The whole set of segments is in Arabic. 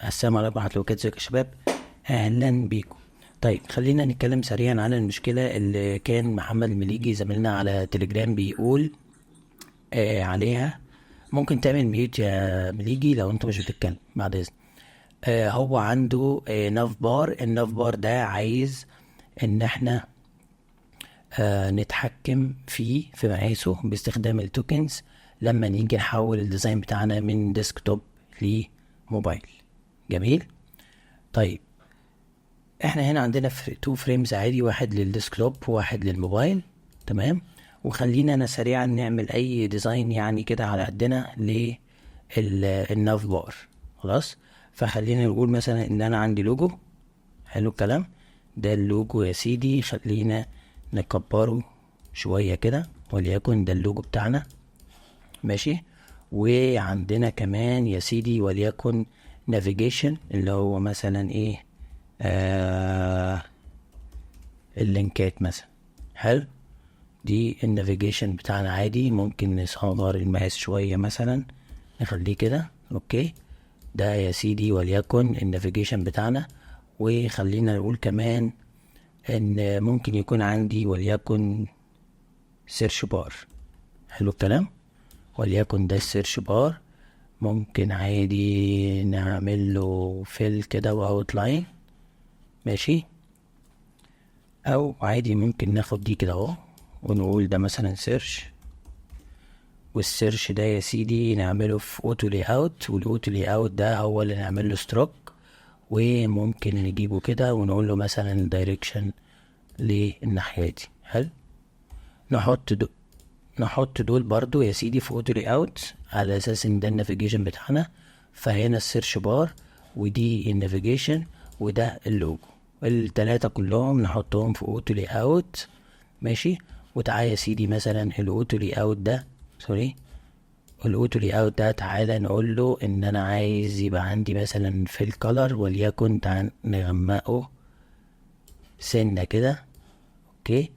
السلام عليكم ورحمة الله وبركاته. ازيكم يا شباب؟ أهلا بيكم. طيب خلينا نتكلم سريعا عن المشكلة اللي كان محمد المليجي زميلنا على تليجرام بيقول عليها. ممكن تعمل ميوت يا مليجي لو انت مش بتتكلم بعد إذن. هو عنده ناف بار. الناف بار ده عايز ان احنا نتحكم فيه في مقاسه باستخدام التوكنز لما نيجي نحول الديزاين بتاعنا من ديسكتوب لموبايل. جميل. طيب احنا هنا عندنا تو فريمز عادي، واحد للديسكتوب وواحد للموبايل. تمام. وخلينا انا سريعا نعمل اي ديزاين يعني كده على قدنا للناف بار. خلاص. فخلينا نقول مثلا ان انا عندي لوجو. حلو الكلام. ده اللوجو يا سيدي، خلينا نكبره شوية كده وليكن ده اللوجو بتاعنا. ماشي. وعندنا كمان يا سيدي وليكن نافيجيشن اللي هو مثلا ايه، اللينكات مثلا. حلو. دي النافيجيشن بتاعنا عادي، ممكن نصغر المقاس شوية مثلا، نخليه كده. اوكي. ده يا سيدي وليكن النافيجيشن بتاعنا. وخلينا نقول كمان ان ممكن يكون عندي وليكن سيرش بار. حلو الكلام. وليكن ده السيرش بار. ممكن عادي نعمل له فيل كده واوتلاين. ماشي. او عادي ممكن ناخد دي كده اهو ونقول ده مثلا سيرش. والسيرش ده يا سيدي نعمله في اوتو لي اوت، والاوتو لي اوت ده هو اللي نعمل له ستروك. وممكن نجيبه كده ونقول له مثلا دايركشن للناحية دي. حلو. نحط دول برضو يا سيدي في اوتو لي اوت على اساس ان ده النافيجيشن بتاعنا. فهنا السيرش بار، ودي النافيجيشن، وده اللوجو. التلاتة كلهم نحطهم في اوتو لي اوت. ماشي. وتعالى يا سيدي مثلا الاوتو لي اوت ده، سوري، الاوتو لي اوت ده تعالى نقول له ان انا عايز يبقى عندي مثلا في الكالر وليكن تعال نغمقه سنة كده. اوكي.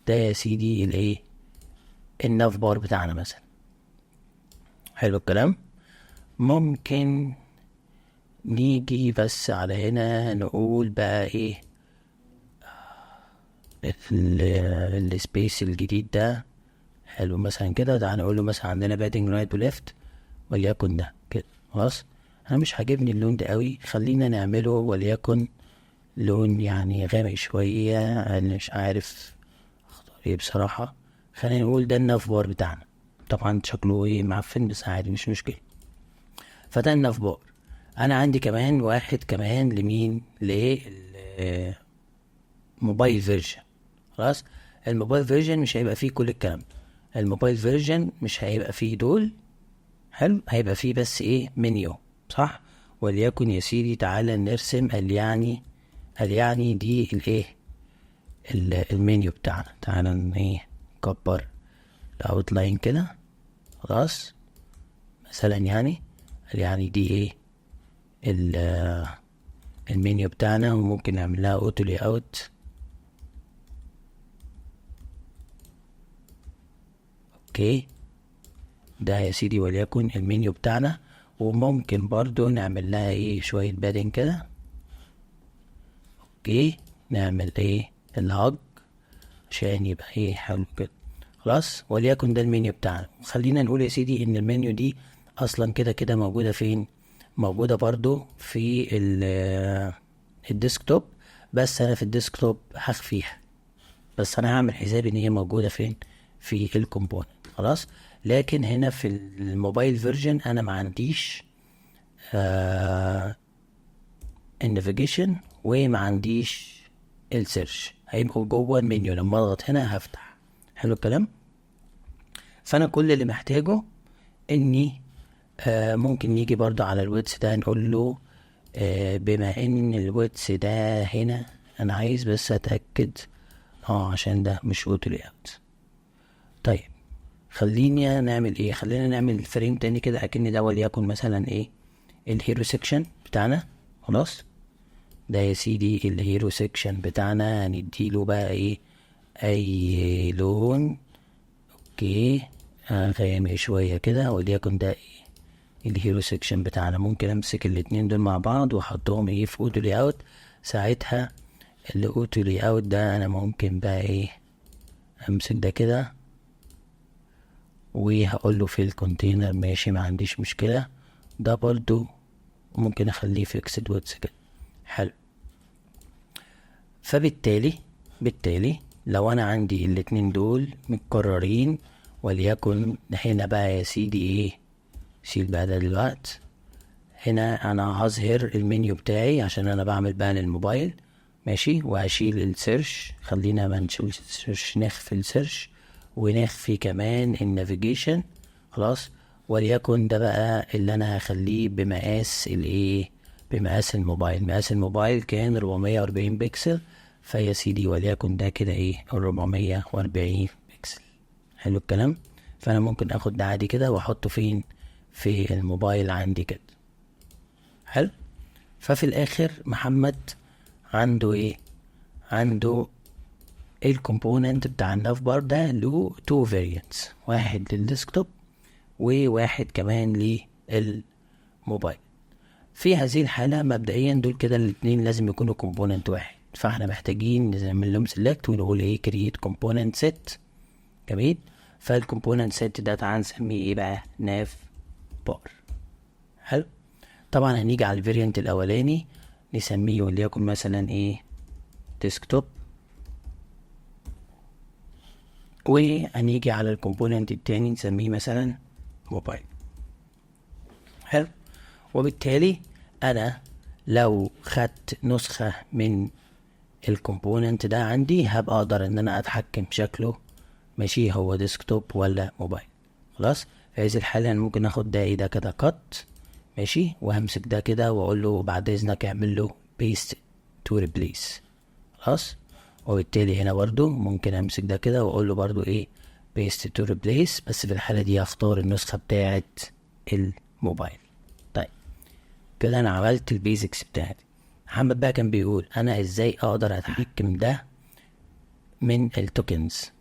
ده يا سيدي الايه، الناف بار بتاعنا مثلا. حلو الكلام. ممكن نيجي بس على هنا نقول بقى ايه السبيس الجديد ده. حلو مثلا كده. تعال نقول له مثلا عندنا بادنج رايت وليفت وليكن ده كده. خلاص. انا مش عاجبني اللون ده قوي، خلينا نعمله وليكن لون يعني غامق شوية. انا مش عارف اختار ايه بصراحة. خلينا نقول ده الناف بار بتاعنا. طبعا شكله ايه معفن بس عادي مش مشكلة. فده الناف بار. انا عندي كمان واحد كمان لمين، موبايل فيرجن. خلاص. الموبايل فيرجن مش هيبقى فيه كل الكلام ده. الموبايل فيرجن مش هيبقى فيه دول. حلو. هيبقى فيه بس ايه، منيو. صح. وليكن يا سيدي تعالى نرسم يعني دي الايه، المنيو بتاعنا. تعالى ايه نكبر الاوتلاين كده. خلاص. مثلا يعني دي ايه المنيو بتاعنا. وممكن نعمل لها اوتو لي اوت. اوكي. ده يا سيدي وليكن المنيو بتاعنا. وممكن برضو نعمل لها ايه شوية بادين كده. اوكي. نعمل ايه الهج عشان يبقى ايه حلو كده. خلاص. وليكن ده المنيو بتاعنا. خلينا نقول يا سيدي ان المنيو دي اصلا كده كده موجودة فين، موجودة برضو في الديسكتوب. بس انا في الديسكتوب هخفيها، بس انا هعمل حسابي ان هي موجودة فين، في الكومبوننت. خلاص. لكن هنا في الموبايل فيرجن انا ما عنديش النافيجيشن وما عنديش السيرش، هيبقوا جوه المنيو. لما اضغط هنا هفتح. حلو الكلام. فانا كل اللي محتاجه اني ممكن نيجي برضو على الويدث ده نقول له بما ان الويدث ده هنا انا عايز بس اتأكد عشان ده مش اوتو لي اوت. طيب خلينا نعمل ايه، خلينا نعمل فريم تاني كده اكن ده وليكن مثلا ايه الهيرو سيكشن بتاعنا. خلاص. ده يا سيدي الهيرو سيكشن بتاعنا. هنديله بقى ايه، اي لون. اوكي. غامق شوية كده وليكن ده ايه الهيرو سيكشن بتاعنا. ممكن امسك الاتنين دول مع بعض واحطهم ايه في اوتو لي اوت. ساعتها الاوتو لي اوت ده انا ممكن بقى ايه امسك ده كده وهقول له في الكونتينر ماشي، ما عنديش مشكلة. ده برضو ممكن اخليه فيكسد ويدز كده. حلو. فبالتالي لو انا عندي الاتنين دول متكررين، وليكن هنا بقى يا سيدي ايه، شيل بقى ده دلوقتي. هنا انا هظهر المنيو بتاعي عشان انا بعمل بقى للموبايل ماشي، وهشيل السيرش. خلينا ما نشيل السيرش، نخفي السيرش ونخفي كمان النافيجيشن خلاص. وليكن ده بقى اللي انا هخليه بمقاس الايه، بمقاس الموبايل. مقاس الموبايل كان 440 بكسل، فيا سيدي وليكن ده كده ايه 440 بكسل. حلو الكلام. فانا ممكن اخد ده عادي كده واحطه فين، في الموبايل عندي كده. حلو. ففي الاخر محمد عنده ايه، عنده الكومبوننت بتاع الناف بار ده له 2 variants، واحد للديسكتوب وواحد كمان للموبايل. في هذه الحالة مبدئيا دول كده الاتنين لازم يكونوا كومبوننت واحد، فاحنا محتاجين نعمل لهم سيلكت ونقول ايه create component set. جميل. فالكومبوننت set ده تعال نسميه ايه بقى، ناف بار. حلو. طبعا هنيجي على الفيريانت الاولاني نسميه وليكن مثلا ايه ديسكتوب، وهنيجي على الكومبوننت التاني نسميه مثلا موبايل. حلو. وبالتالي انا لو خدت نسخة من الكومبوننت ده عندي هبقى اقدر ان انا اتحكم شكله ماشي هو ديسكتوب ولا موبايل. خلاص. في هذه الحالة انا ممكن اخد ده ايه ده كده كات ماشي، وهمسك ده كده واقول له بعد اذنك اعمل له paste to replace. خلاص. وبالتالي هنا برضو ممكن امسك ده كده واقول له برضو ايه paste to replace، بس في الحالة دي هختار النسخة بتاعة الموبايل. طيب كده انا عملت البيزكس بتاعتي. محمد بقى كان بيقول انا ازاي اقدر اتحكم ده من التوكنز.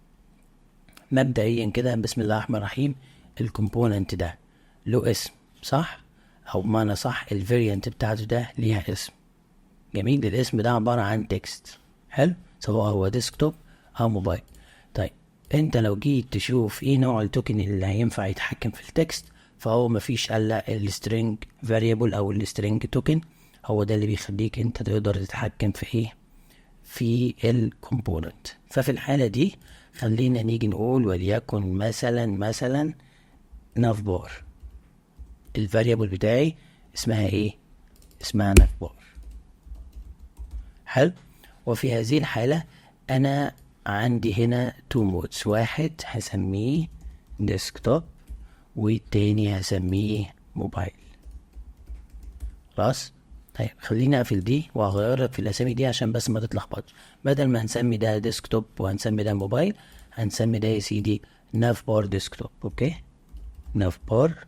مبدئيا كده بسم الله الرحمن الرحيم، الكومبوننت ده له اسم صح، او بمعنى صح الفاريانت بتاعته ده ليها اسم. جميل. الاسم ده عبارة عن تكست. حلو. سواء هو ديسكتوب او موبايل. طيب انت لو جيت تشوف ايه نوع التوكن اللي هينفع يتحكم في التكست، فهو مفيش الا السترينج فاريبل او السترينج توكن. هو ده اللي بيخليك انت تقدر تتحكم في ايه، في الكومبوننت. ففي الحالة دي خلينا نيجي نقول وليكن مثلا ناف بار. الفاريبل بتاعي اسمها ايه، اسمها ناف بار. حلو. وفي هذه الحالة انا عندي هنا 2 مودز، واحد هسميه ديسكتوب والتاني هسميه موبايل. خلاص. طيب خليني اقفل دي وهغير في الاسامي دي عشان بس ما تتلخبطش. بدل ما هنسمي ده ديسكتوب وهنسمي ده موبايل، هنسمي ده يا سيدي ناف بار ديسكتوب. اوكي، ناف بار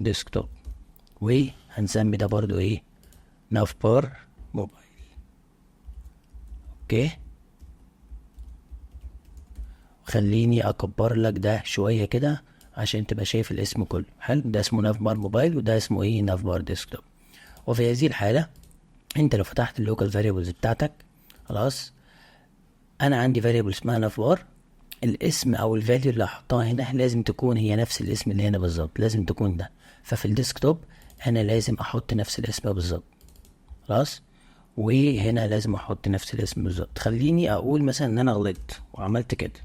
ديسكتوب. وهنسمي ده برضو ايه، ناف بار موبايل. اوكي. خليني اكبر لك ده شوية كده عشان تبقى شايف الاسم كله. حلو. ده اسمه ناف بار موبايل وده اسمه ايه، ناف بار ديسكتوب. وفي هذه الحالة انت لو فتحت اللوكال فاريبلز بتاعتك خلاص، انا عندي فاريبل اسمها ناف بار. الاسم او الفاليو اللي هحطها هنا لازم تكون هي نفس الاسم اللي هنا بالظبط، لازم تكون ده. ففي الديسكتوب انا لازم احط نفس الاسم بالظبط. خلاص. وهنا لازم احط نفس الاسم بالظبط. خليني اقول مثلا ان انا غلطت وعملت كده.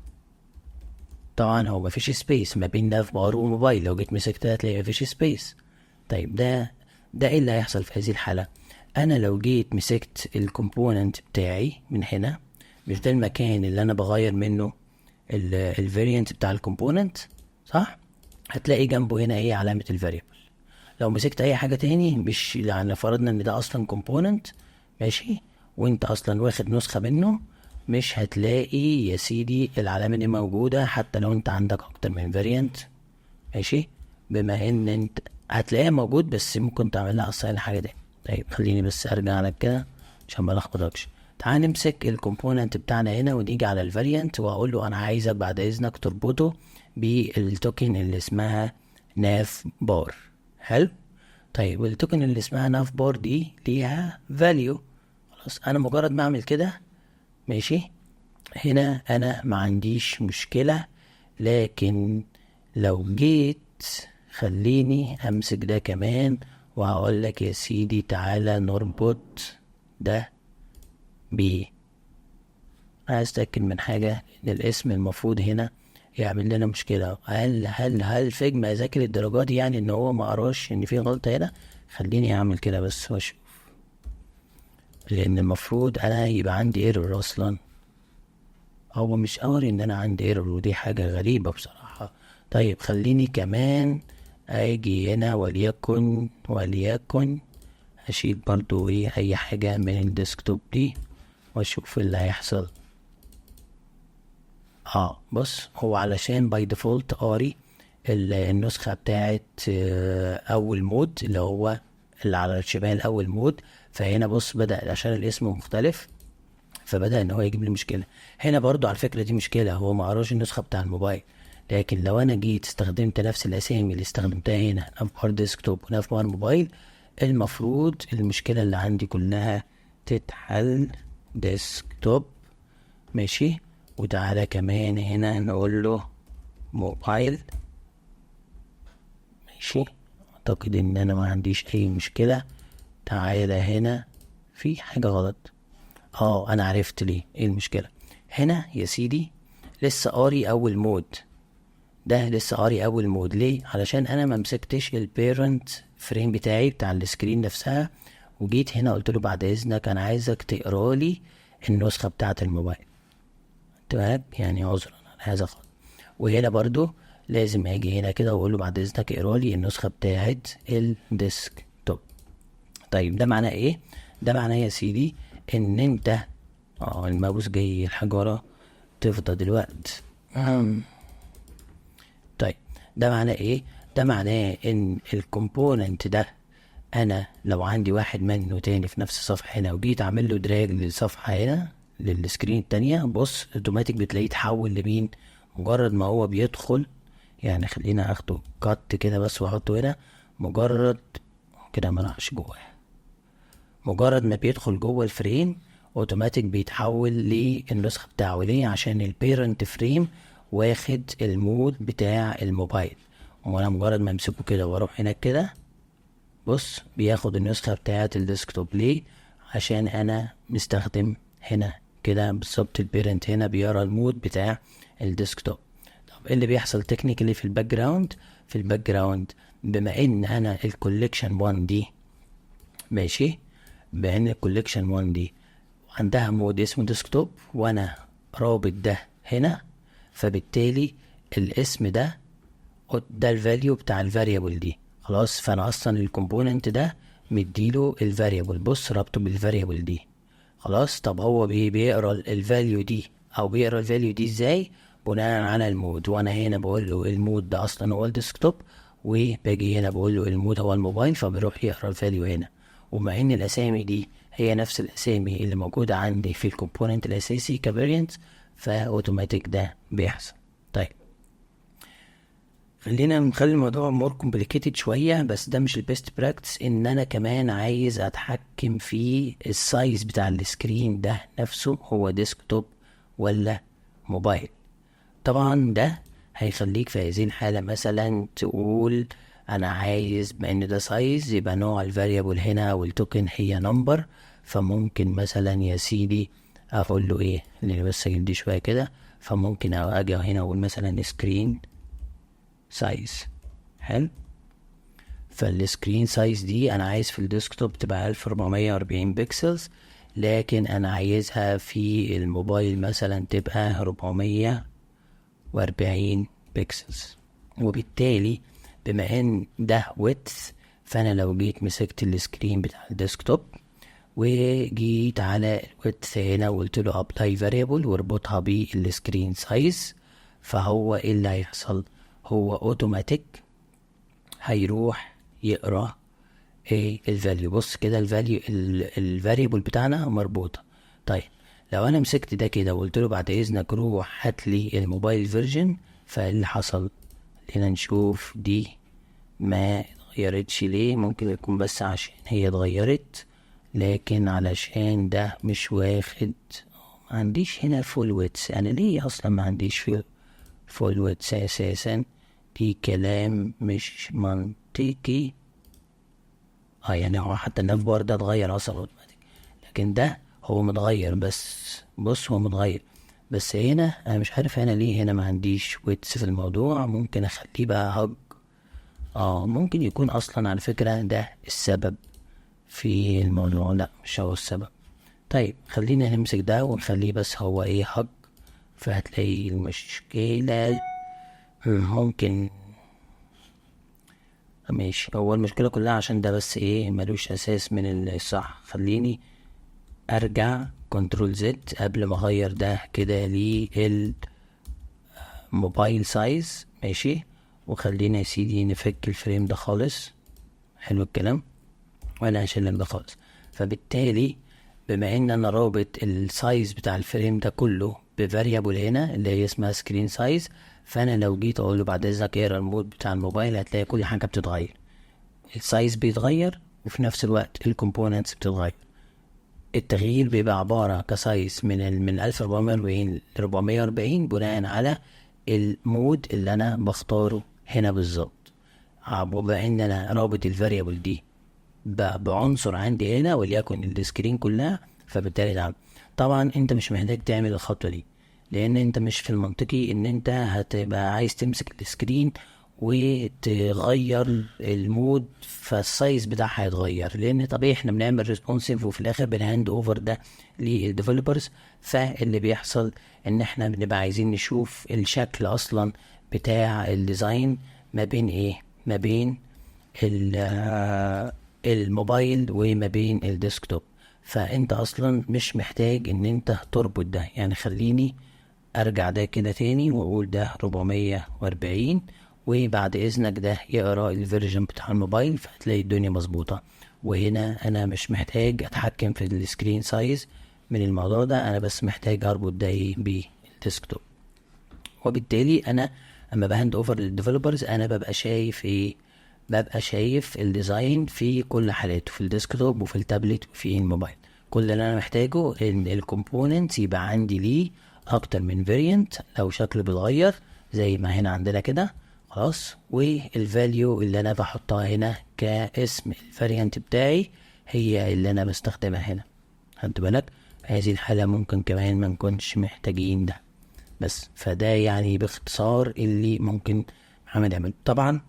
طبعا هو مفيش سبيس ما بين ناف بار وموبايل، لو جيت مسكتها هتلاقي مفيش سبيس. طيب ده ايه اللي هيحصل في هذه الحالة؟ انا لو جيت مسكت الكومبوننت بتاعي من هنا، مش ده المكان اللي انا بغير منه الفاريانت بتاع الكومبوننت صح، هتلاقي جنبه هنا ايه، علامة الفاريبل. لو مسكت اي حاجة تاني، مش يعني فرضنا ان ده اصلا كومبوننت ماشي، وانت اصلا واخد نسخة منه، مش هتلاقي يا سيدي العلامة دي موجودة حتى لو انت عندك اكتر من فاريانت ماشي. بما ان انت هتلاقيها موجود بس ممكن تعملها اصلا الحاجة دي. طيب خليني بس ارجع لك كده عشان ما لخبطكش. تعال نمسك الكومبوننت بتاعنا هنا ونيجي على الفاريانت واقول له انا عايزك بعد اذنك تربطه بالتوكن اللي اسمها ناف بار. حلو. طيب والتوكن اللي اسمها ناف بار دي ليها فاليو. خلاص انا مجرد ما اعمل كده ماشي، هنا انا ما عنديش مشكلة. لكن لو جيت خليني امسك ده كمان وهقول لك يا سيدي تعالى نربط ده ب، عايز اتاكد من حاجة ان الاسم المفروض هنا يعمل لنا مشكلة. هل فيجما ذاكر الدرجات دي يعني ان هو ما قراش ان في غلطة هنا؟ خليني اعمل كده بس واشوف، لان المفروض انا يبقى عندي ايرور اصلا. هو مش قاري ان انا عندي ايرور، ودي حاجة غريبة بصراحة. طيب خليني كمان اجي هنا وليكن اشيل برضو اي حاجة من الديسكتوب دي واشوف اللي هيحصل. بص، هو علشان باي ديفولت قاري النسخة بتاعت اول مود اللي هو اللي على الشمال اول مود. فهنا بص بدأ عشان الاسم مختلف فبدأ ان هو يجيب لي مشكلة. هنا برضو على فكرة دي مشكلة، هو ما قراش النسخة بتاع الموبايل. لكن لو انا جيت استخدمت نفس الاسامي اللي استخدمتها هنا، ناف بار ديسكتوب وناف بار موبايل، المفروض المشكلة اللي عندي كلها تتحل. ديسكتوب ماشي، وتعالى كمان هنا نقول له موبايل ماشي. اعتقد ان انا ما عنديش اي مشكلة. تعالى هنا في حاجة غلط. انا عرفت ليه ايه المشكلة. هنا يا سيدي لسه قاري اول مود، ده لسه قاري اول مود. ليه؟ علشان انا ما مسكتش البيرنت فريم بتاعي بتاع السكرين نفسها، وجيت هنا قلت له بعد اذنك انا عايزك تقرا لي النسخة بتاعة الموبايل. تمام، يعني عذرا على هذا الخطأ. وهنا برضو لازم اجي هنا كده واقول له بعد اذنك اقرا لي النسخة بتاعة الديسك توب. طيب ده معناه ايه؟ ده معناه يا سيدي ان انت الماوس جاي الحجارة تفضى دلوقت. طيب ده معناه ايه؟ ده معناه ان الكومبوننت ده انا لو عندي واحد منه تاني في نفس الصفحة هنا وجيت اعمل له دراج للصفحة هنا للسكرين التانية، بص اوتوماتيك بتلاقيه يتحول لمين مجرد ما هو بيدخل. يعني خلينا اخده كات كده بس واحطه هنا، مجرد كده ما راحش جوه، مجرد ما بيدخل جوه الفريم اوتوماتيك بيتحول للنسخة بتاعه. ليه؟ عشان البيرنت فريم واخد المود بتاع الموبايل، وانا مجرد ما امسكه كده واروح هناك كده بص بياخد النسخة بتاعة الديسكتوب. ليه؟ عشان انا مستخدم هنا كده بالظبط البيرنت هنا بيقرا المود بتاع الديسكتوب. طب ايه اللي بيحصل تكنيكالي في الباك جراوند؟ في الباك جراوند بما ان انا الكوليكشن 1 دي ماشي، بان الكوليكشن 1 دي عندها مود اسمه ديسكتوب وانا رابط ده هنا، فبالتالي الاسم ده الفاليو بتاع الفاريبل دي. خلاص، فانا اصلا الكومبوننت ده مديله الفاريبل، بص رابطه بالفاريبل دي. خلاص، طب هو بيقرا الفاليو دي او بيقرا الفاليو دي ازاي؟ بناء على المود. وانا هنا بقول له المود ده اصلا هو الديسكتوب، وباجي هنا بقول له المود هو الموبايل، فبيروح يقرا الفاليو هنا. ومع ان الاسامي دي هي نفس الاسامي اللي موجودة عندي في الكومبوننت الاساسي كفاريانت، فاوتوماتيك ده بيحصل. طيب خلينا نخلي الموضوع مور كومبليكيتد شوية، بس ده مش البيست براكتس. ان انا كمان عايز اتحكم في السايز بتاع السكرين ده نفسه، هو ديسكتوب ولا موبايل. طبعا ده هيخليك في هذه الحالة مثلا تقول انا عايز بما ان ده سايز يبقى نوع الفاريبل هنا والتوكن هي نمبر. فممكن مثلا يا سيدي اقول له ايه اللي بس اجيب دي شوية كده، فممكن اجي هنا اقول مثلا سكرين سايز. حلو، فالسكرين سايز دي انا عايز في الديسكتوب تبقى 1440 بكسلز، لكن انا عايزها في الموبايل مثلا تبقى 440 بكسلز. وبالتالي بما ان ده width، فانا لو جيت مسكت السكرين بتاع الديسكتوب وجيت على الويدث هنا وقلت له apply variable واربطها بالسكرين سايز، فهو ايه اللي هيحصل؟ هو اوتوماتيك هيروح يقرا ايه الفاليو. بص كده الفاليو الفاريبل بتاعنا مربوطه. طيب لو انا مسكت ده كده وقلت له بعد اذنك روح هات لي الموبايل فيرجن، فاللي حصل؟ خلينا نشوف دي ما اتغيرتش ليه؟ ممكن يكون بس عشان هي اتغيرت، لكن علشان ده مش واخد، ما عنديش هنا فول ويتس. انا ليه اصلا ما عنديش فول ويتس اساسا؟ دي كلام مش منطقي. يعني هو حتى الناف بار ده اتغير اصلا اوتوماتيك، لكن ده هو متغير. بس بص هو متغير، بس هنا انا مش عارف هنا ليه هنا ما عنديش ويتس في الموضوع. ممكن اخليه بقى هج. ممكن يكون اصلا على فكرة ده السبب في الموضوع. لا مش هو السبب. طيب خلينا نمسك ده ونخليه بس هو ايه هج، فهتلاقي المشكلة ممكن ماشي. هو المشكلة كلها عشان ده بس ايه ملوش اساس من الصح. خليني ارجع كنترول زد قبل ما اغير ده كده للموبايل سايز. ماشي، وخلينا يا سيدي نفك الفريم ده خالص. حلو الكلام، وانا هشيل ده خالص. فبالتالي بما ان انا رابط السايز بتاع الفريم ده كله بفاريبل هنا اللي هي اسمها سكرين سايز، فانا لو جيت اقول له بعد اذنك اقرا المود بتاع الموبايل، هتلاقي كل حاجه بتتغير. السايز بيتغير وفي نفس الوقت الكومبوننتس بتتغير. التغيير بيبقى عبارة كسايز من 1440 ل 440 بناء على المود اللي انا بختاره هنا بالظبط. بما ان انا رابط الفاريبل دي بعنصر عندي هنا وليكن السكرين كلها، فبالتالي ده طبعا انت مش محتاج تعمل الخطوة دي، لان انت مش في المنطقي ان انت هتبقى عايز تمسك السكرين وتغير المود فالسايز بتاعها هيتغير، لان طبيعي احنا بنعمل ريسبونسيف وفي الاخر بنهاند اوفر ده للديفلوبرز. فاللي بيحصل ان احنا بنبقى عايزين نشوف الشكل اصلا بتاع الديزاين ما بين ايه، ما بين الموبايل وما بين الديسكتوب. فانت اصلا مش محتاج ان انت تربط ده. يعني خليني ارجع ده كده تاني واقول ده 440، وبعد اذنك ده يقرا الفيرجن بتاع الموبايل، فهتلاقي الدنيا مظبوطه. وهنا انا مش محتاج اتحكم في السكرين سايز من الموضوع ده، انا بس محتاج اربط ده بالديسكتوب. وبالتالي انا اما بهاند اوفر للديفلوبرز انا ببقى شايف ايه، ببقى شايف الديزاين في كل حالاته، في الديسكتوب وفي التابلت وفي الموبايل. كل اللي انا محتاجه ان الكومبوننت يبقى عندي ليه اكتر من فاريانت لو شكله بيتغير زي ما هنا عندنا كده خلاص. والفاليو اللي انا بحطها هنا كاسم الفاريانت بتاعي هي اللي انا بستخدمها هنا. خدت بالك؟ في هذه الحالة ممكن كمان ما نكونش محتاجين ده بس. فده يعني باختصار اللي ممكن محمد يعمل. طبعا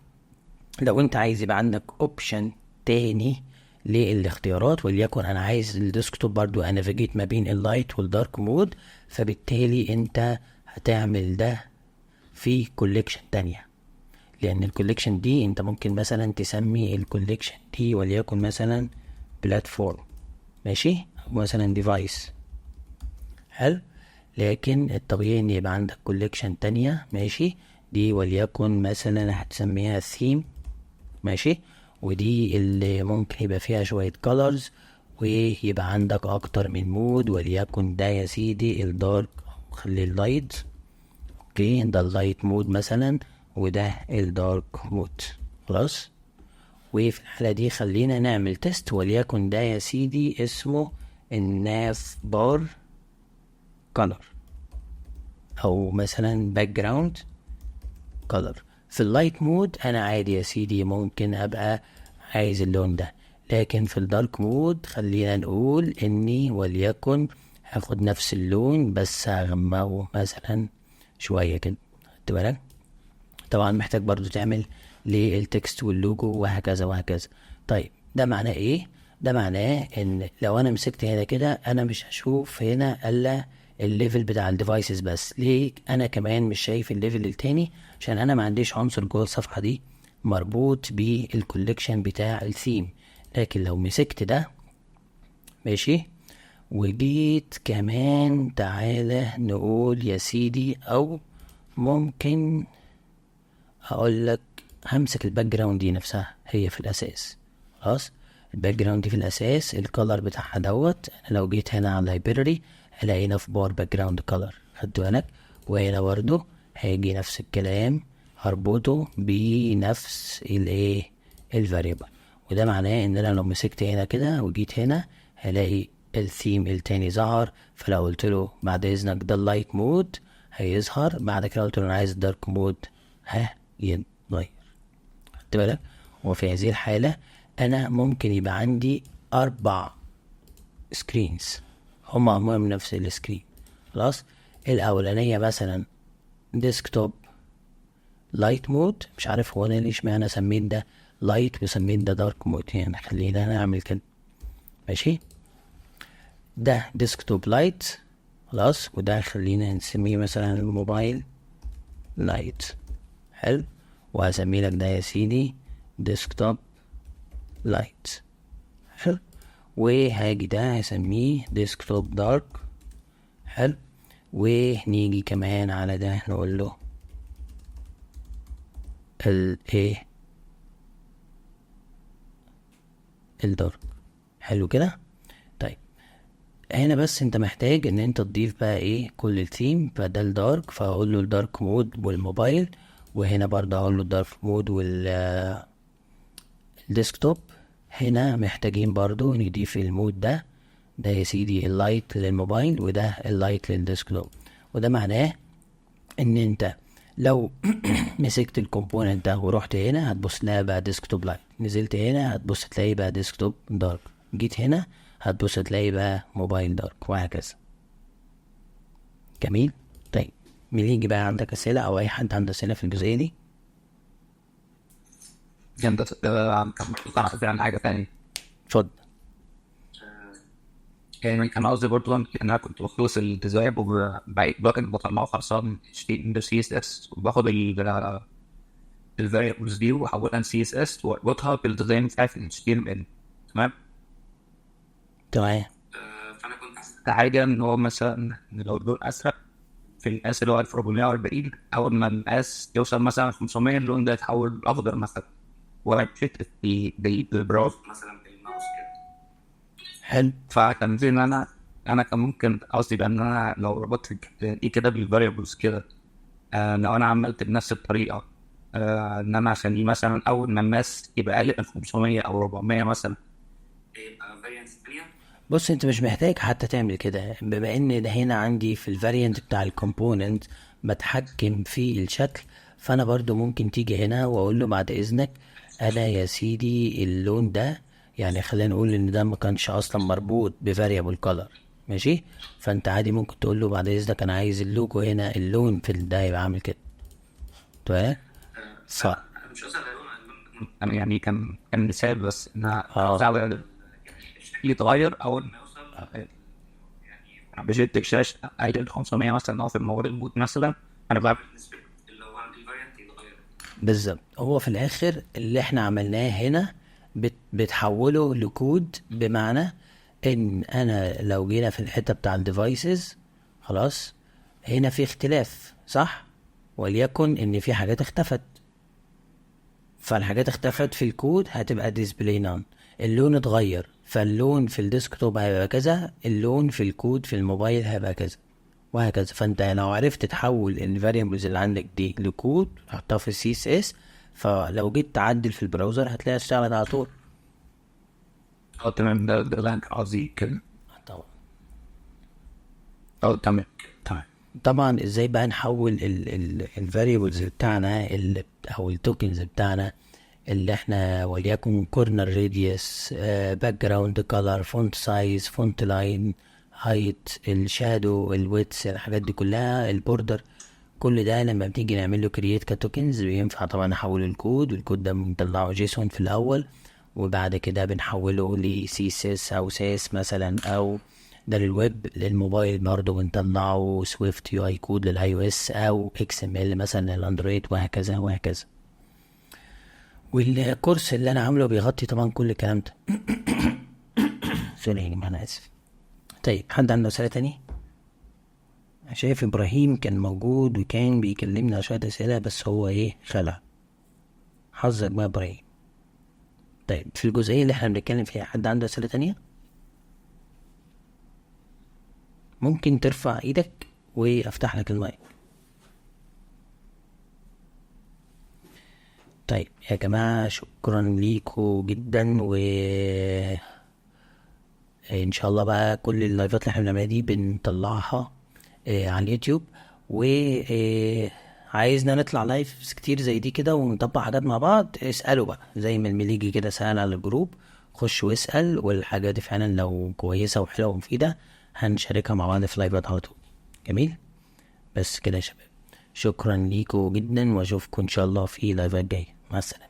لو انت عايز يبقى عندك اوبشن تاني للاختيارات، وليكن انا عايز الديسكتوب برضو انافيجيت ما بين اللايت والدارك مود، فبالتالي انت هتعمل ده في كوليكشن تانية. لان الكوليكشن دي انت ممكن مثلا تسمي الكوليكشن دي وليكن مثلا بلاتفورم، ماشي، او مثلا ديفايس. حلو، لكن الطبيعي ان يبقى عندك كوليكشن تانية، ماشي، دي وليكن مثلا هتسميها ثيم، ماشي، ودي اللي ممكن يبقى فيها شوية colors ويبقى عندك اكتر من مود. وليكن ده يا سيدي الدارك، خلي اللايت، اوكي، ده اللايت مود مثلا، وده الدارك مود خلاص. وفي الحالة دي خلينا نعمل تيست، وليكن ده يا سيدي اسمه الناف بار color او مثلا background color. في اللايت مود انا عادي يا سيدي ممكن ابقى عايز اللون ده، لكن في الدارك مود خلينا نقول اني وليكن هاخد نفس اللون بس هغمقه مثلا شوية كده. خدت بالك؟ طبعا محتاج برضو تعمل للتكست واللوجو وهكذا وهكذا. طيب ده معناه ايه؟ ده معناه ان لو انا مسكت هنا كده انا مش هشوف هنا الا الليفل بتاع الديفايسز بس. ليه انا كمان مش شايف الليفل التاني؟ عشان انا ما عنديش عنصر جوه الصفحة دي مربوط بالكوليكشن بتاع الثيم. لكن لو مسكت ده، ماشي، وجيت كمان تعالى نقول يا سيدي، او ممكن هقول لك همسك الباك جراوند دي نفسها هي في الاساس خلاص. الباك جراوند دي في الاساس الكالر بتاعها دوت. انا لو جيت هنا على اللايبراري هلاقي هنا في بار باك جراوند كالر، خدت بالك؟ وهنا برضو هيجي نفس الكلام هربطه بنفس الايه الفاريبل. وده معناه ان انا لو مسكت هنا كده وجيت هنا هلاقي الثيم التاني ظهر. فلو قلت له بعد اذنك ده اللايت مود هيظهر، بعد كده قلت له انا عايز الدارك مود يتغير. خدت بالك؟ وفي هذه الحالة انا ممكن يبقى عندي 4 سكرينز هما عموما من نفس السكرين. خلاص، الاولانية مثلا ديسكتوب لايت مود، مش عارف هو انا ليش معنى سميت ده لايت وسميت ده دارك مود، يعني خلينا نعمل كده. ماشي، ده ديسكتوب لايت خلاص، وده خلينا نسميه مثلا الموبايل لايت. حلو، وهسمي لك ده يا سيدي ديسكتوب لايت. حلو، وهاجي ده هسميه ديسكتوب دارك. حلو، ونيجي كمان على ده نقول له الايه الدارك. حلو كده. طيب هنا بس انت محتاج ان انت تضيف بقى ايه كل الثيم. فده الدارك، فهقول له الدارك مود والموبايل، وهنا برضه هقول له الدارك مود والديسكتوب. هنا محتاجين برضه نضيف المود ده يا سيدي اللايت للموبايل وده اللايت للديسكتوب. وده معناه ان انت لو مسكت الكومبوننت ده ورحت هنا هتبص تلاقي بقى ديسكتوب لايت، نزلت هنا هتبص تلاقي بقى ديسكتوب دارك، جيت هنا هتبص تلاقي بقى موبايل دارك، وهكذا. جميل. طيب مين يجي بقى عندك اسئله او اي حد عنده اسئله في الجزئيه دي؟ جامدة. كان عن حاجة تانية. اتفضل. يعني كان قصدي برضه ان انا كنت بخلص الديزاين وبعدين بطلعه خلصان HTML CSS، وباخد الفاريبلز دي واحولها ل CSS واربطها بالديزاين بتاعي في HTML. تمام. تمام. فانا كنت حسيت حاجة ان هو مثلا إن لو اللون ازرق في المقاس اللي هو 1440، اول ما المقاس يوصل مثلا 500 اللون ده يتحول اخضر مثلا، وشفت في جديد البراوز مثلا بالماوس كده. حلو. فكان زي ان انا كان ممكن قصدي بان انا لو ربطت دي كده بالفاريبلز كده، لو انا عملت بنفس الطريقه، ان انا عشان مثلا اول ما الناس يبقى اقل من 500 او 400 مثلا يبقى فاريانس ثانيه. بص انت مش محتاج حتى تعمل كده، بما ان ده هنا عندي في الفاريانت بتاع الكومبوننت بتحكم في الشكل. فانا برضو ممكن تيجي هنا واقول له بعد اذنك انا يا سيدي اللون ده، يعني خلينا نقول ان ده ما كانش اصلا مربوط بفاريبل كولر. ماشي، فانت عادي ممكن تقول له بعد اذنك انا عايز اللوجو هنا اللون في ده يبقى عامل كده. تمام. صح. انا مش قصدي انا يعني كان مثال بس انها اه الشكل يتغير اول ما يوصل بجد شاشه اقل 500 مثلا او في المواد الموت مثلا. انا بعمل بالنسبه اللي هو الفاريانت يتغير بالظبط. هو في الاخر اللي احنا عملناه هنا بتحوله لكود، بمعنى ان انا لو جينا في الحته بتاع الديفايسز خلاص هنا في اختلاف صح، وليكن ان في حاجات اختفت. فالحاجات اختفت في الكود هتبقى ديسبلاي نون. اللون اتغير، فاللون في الديسكتوب هيبقى كذا، اللون في الكود في الموبايل هيبقى كذا، وهكذا. فانت لو عرفت تحول الفاريبلز اللي عندك دي لكود تحطها في السي اس اس، فلو جيت تعدل في البراوزر هتلاقيها اشتغلت على طول. تمام. ده اللي قصدي كده. طبعا. تمام تمام. طبعا ازاي بقى نحول الفاريبلز بتاعنا او التوكنز بتاعنا اللي احنا وليكن كورنر راديوس، باك جراوند كولر، فونت سايز، فونت لاين، هايت، الشادو، الويتس، الحاجات دي كلها، البوردر، كل ده لما بتيجي نعمل له كرييت كتوكنز بينفع طبعا نحول الكود، والكود ده بنطلعه جيسون في الاول، وبعد كده بنحوله لسي اس اس او سيس مثلا، او ده للويب. للموبايل برضه بنطلعه سويفت يو اي كود للاي او اس، او اكس ام ال مثلا للاندرويد، وهكذا وهكذا. والكورس اللي انا عامله بيغطي طبعا كل الكلام ده. سوري يا جماعه انا اسف. طيب حد عنده اسئله تاني؟ شايف ابراهيم كان موجود وكان بيكلمنا على شويه اسئله بس هو ايه خلع. حظك بقى ابراهيم. طيب في الجزئيه اللي احنا بنتكلم فيها حد عنده اسئله تانية؟ ممكن ترفع ايدك وافتح لك المايك. طيب يا جماعة شكرا ليكوا جدا، و ان شاء الله بقى كل اللايفات اللي احنا بنعملها دي بنطلعها على اليوتيوب، و عايزنا نطلع لايف كتير زي دي كده ونطبق حاجات مع بعض. اسألوا بقى زي ما المليجي كده سأل على الجروب، خش واسأل، والحاجة دي فعلا لو كويسة وحلوة ومفيدة هنشاركها مع بعض في لايفات على طول. جميل. بس كده يا شباب، شكرا ليكوا جدا، واشوفكم ان شاء الله في لايفات جاية. مع السلامة.